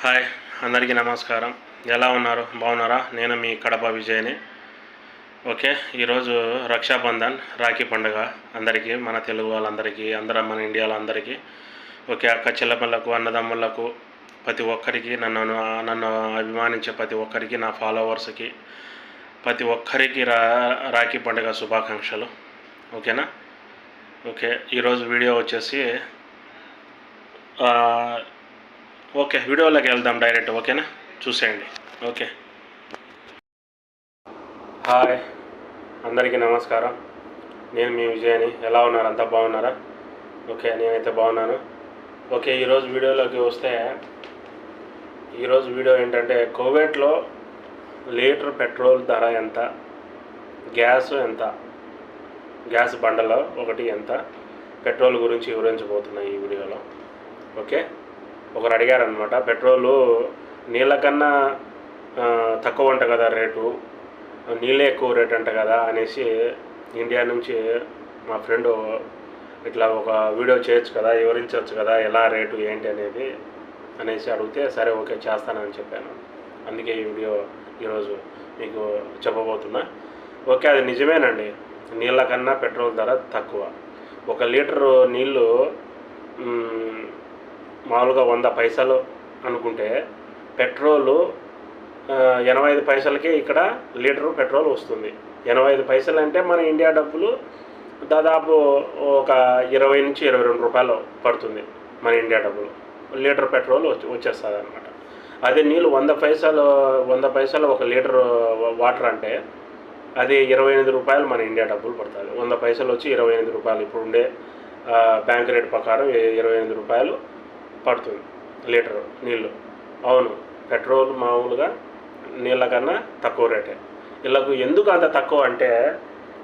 Hi అందరికీ నమస్కారం. ఎలా ఉన్నారు? బాగున్నారా? నేను మీ కడప విజయ్ని. ఓకే, ఈరోజు రక్షాబంధన్ రాఖీ పండుగ అందరికీ, మన తెలుగు వాళ్ళందరికీ, మన ఇండియాలో అందరికీ. ఓకే, అక్క చెల్లెమ్మలకు, అన్నదమ్ములకు, ప్రతి ఒక్కరికి, నన్ను అభిమానించే ప్రతి ఒక్కరికి, నా ఫాలోవర్స్కి, ప్రతి ఒక్కరికి రాఖీ పండుగ శుభాకాంక్షలు. ఓకేనా? ఓకే, ఈరోజు వీడియో వచ్చేసి ఓకే, వీడియోలోకి వెళ్దాం డైరెక్ట్. ఓకేనా? చూసేయండి. ఓకే, హాయ్ అందరికీ నమస్కారం. నేను మీ విజయని. ఎలా ఉన్నారు? అంతా బాగున్నారా? ఓకే, నేనైతే బాగున్నాను. ఓకే, ఈరోజు వీడియోలోకి వస్తే, ఈరోజు వీడియో ఏంటంటే, కువైట్లో లీటర్ పెట్రోల్ ధర ఎంత, గ్యాస్ ఎంత, గ్యాస్ బండలో ఒకటి ఎంత, పెట్రోల్ గురించి వివరించబోతున్నాయి ఈ వీడియోలో. ఓకే, ఒకరు అడిగారనమాట, పెట్రోలు నీళ్ళ కన్నా తక్కువ అంట కదా రేటు, నీళ్ళే ఎక్కువ రేట్ అంట కదా అనేసి ఇండియా నుంచి మా ఫ్రెండ్ ఇట్లా ఒక వీడియో చేయొచ్చు కదా, వివరించవచ్చు కదా ఎలా రేటు ఏంటి అనేది అనేసి అడిగితే, సరే ఓకే చేస్తానని చెప్పాను. అందుకే ఈ వీడియో ఈరోజు మీకు చెప్పబోతున్నా. ఓకే, అది నిజమేనండి, నీళ్ళ కన్నా పెట్రోల్ ధర తక్కువ. 1 లీటరు నీళ్ళు మామూలుగా 100 పైసలు అనుకుంటే, పెట్రోలు 85 పైసలకే ఇక్కడ లీటరు పెట్రోల్ వస్తుంది. 85 పైసలు అంటే మన ఇండియా డబ్బులు దాదాపు ఒక 20 నుంచి 22 రూపాయలు పడుతుంది మన ఇండియా డబ్బులు. లీటర్ పెట్రోల్ వచ్చేస్తుంది అనమాట. అదే నీళ్ళు 100 పైసలు 1 లీటర్ వాటర్ అంటే అది 28 రూపాయలు మన ఇండియా డబ్బులు పడుతుంది. 100 పైసలు వచ్చి 28 రూపాయలు. ఇప్పుడు ఉండే బ్యాంక్ రేట్ ప్రకారం 28 రూపాయలు పడుతుంది లీటరు నీళ్ళు. అవును, పెట్రోల్ మామూలుగా నీళ్ళ కన్నా తక్కువ రేటే. వీళ్ళకు ఎందుకు అంత తక్కువ అంటే,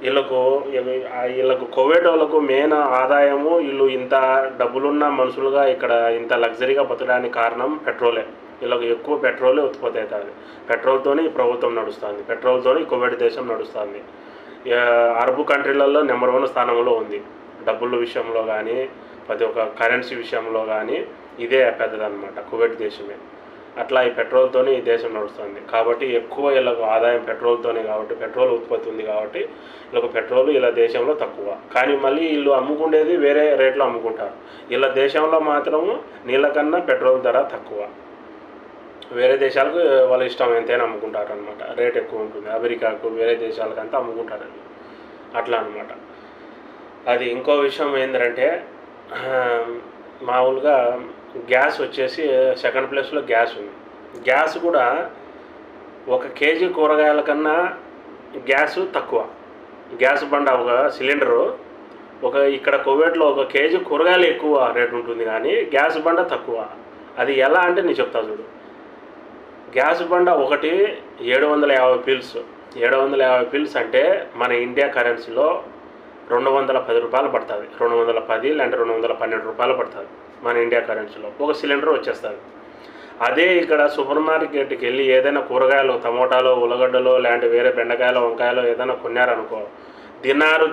వీళ్ళకు కువైట్ వాళ్ళకు మెయిన్ ఆదాయము, వీళ్ళు ఇంత డబ్బులున్న మనుషులుగా ఇక్కడ ఇంత లగ్జరీగా బతకడానికి కారణం పెట్రోలే. వీళ్ళకు ఎక్కువ పెట్రోలే ఉత్పత్తి అవుతుంది. పెట్రోల్తోనే ఈ ప్రభుత్వం నడుస్తుంది, పెట్రోల్తోనే కువైట్ దేశం నడుస్తుంది. అరబ్ కంట్రీలలో నెంబర్ 1 స్థానంలో ఉంది. డబ్బుల విషయంలో కానీ, ప్రతి ఒక్క కరెన్సీ విషయంలో కానీ ఇదే పెద్దదన్నమాట, కువైట్ దేశమే. అట్లా ఈ పెట్రోల్తోనే ఈ దేశం నడుస్తుంది. కాబట్టి ఎక్కువ వీళ్ళకు ఆదాయం పెట్రోల్తోనే, కాబట్టి పెట్రోల్ ఉత్పత్తి ఉంది కాబట్టి వీళ్ళకు పెట్రోల్ వీళ్ళ దేశంలో తక్కువ. కానీ మళ్ళీ వీళ్ళు అమ్ముకునేది వేరే రేట్లో అమ్ముకుంటారు. వీళ్ళ దేశంలో మాత్రము నీళ్ళ కన్నా పెట్రోల్ ధర తక్కువ. వేరే దేశాలకు వాళ్ళ ఇష్టం ఎంతైనా అమ్ముకుంటారు అనమాట, రేట్ ఎక్కువ ఉంటుంది. అమెరికాకు, వేరే దేశాలకంతా అమ్ముకుంటారు. అట్లా అనమాట. అది ఇంకో విషయం ఏంటంటే, మామూలుగా గ్యాస్ వచ్చేసి సెకండ్ ప్లేస్లో గ్యాస్ ఉంది. గ్యాస్ కూడా 1 కేజీ కూరగాయల కన్నా గ్యాస్ తక్కువ. గ్యాస్ బండ ఒక సిలిండరు ఇక్కడ కువైట్లో 1 కేజీ కూరగాయలు ఎక్కువ రేటు ఉంటుంది, కానీ గ్యాస్ బండ తక్కువ. అది ఎలా అంటే నేను చెప్తా చూడు. గ్యాస్ బండ ఒకటి 750 పిల్స్. 750 పిల్స్ అంటే మన ఇండియా కరెన్సీలో 210 రూపాయలు పడుతుంది. 210 లేదంటే 212 రూపాయలు పడుతుంది మన ఇండియా కరెన్సీలో. ఒక సిలిండర్ వచ్చేస్తుంది. అదే ఇక్కడ సూపర్ మార్కెట్కి వెళ్ళి ఏదైనా కూరగాయలు, టమోటాలు, ఉల్లగడ్డలు, లేదంటే వేరే బెండకాయలు, వంకాయలు ఏదైనా కొన్నారనుకో,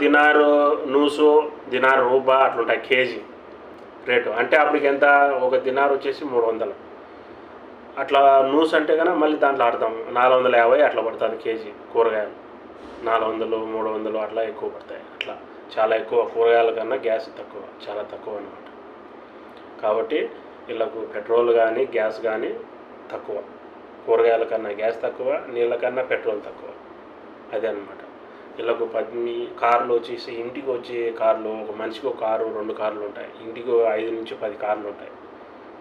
దినారు నూసు, దినారు రూపా అట్లుంటాయి కేజీ రేటు. అంటే అప్పటికి ఎంత, 1 దినారు వచ్చేసి 300. అట్లా నూసు అంటే కన్నా మళ్ళీ దాంట్లో అర్థం 450 అట్లా పడుతుంది కేజీ కూరగాయలు. 400, 300 అట్లా ఎక్కువ పడతాయి. అట్లా చాలా ఎక్కువ. కూరగాయల కన్నా గ్యాస్ తక్కువ, చాలా తక్కువ అనమాట. కాబట్టి వీళ్ళకు పెట్రోల్ కానీ గ్యాస్ కానీ తక్కువ. కూరగాయల కన్నా గ్యాస్ తక్కువ, నీళ్ళ కన్నా పెట్రోల్ తక్కువ. అదే అనమాట. వీళ్ళకు 10 కార్లు వచ్చేసి, ఇంటికి వచ్చే కార్లు, ఒక మనిషికి 1 కారు, 2 కార్లు ఉంటాయి. ఇంటికి 5 నుంచి 10 కార్లు ఉంటాయి.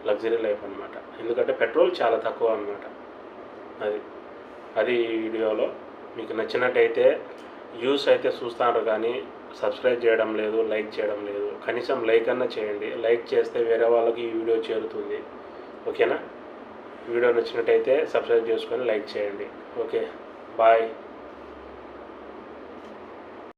లగ్జరీ లైఫ్ అనమాట. ఎందుకంటే పెట్రోల్ చాలా తక్కువ అనమాట. అది ఈ వీడియోలో. మీకు నచ్చినట్టయితే వ్యూస్ అయితే చూస్తారు, కానీ సబ్స్క్రైబ్ చేయడం లేదు, లైక్ చేయడం లేదు. కనీసం లైక్ అన్నా చేయండి. లైక్ చేస్తే వేరే వాళ్ళకి ఈ వీడియో చేరుతుంది. ఓకేనా? వీడియో నచ్చినట్టయితే సబ్స్క్రైబ్ చేసుకొని లైక్ చేయండి. Okay, bye.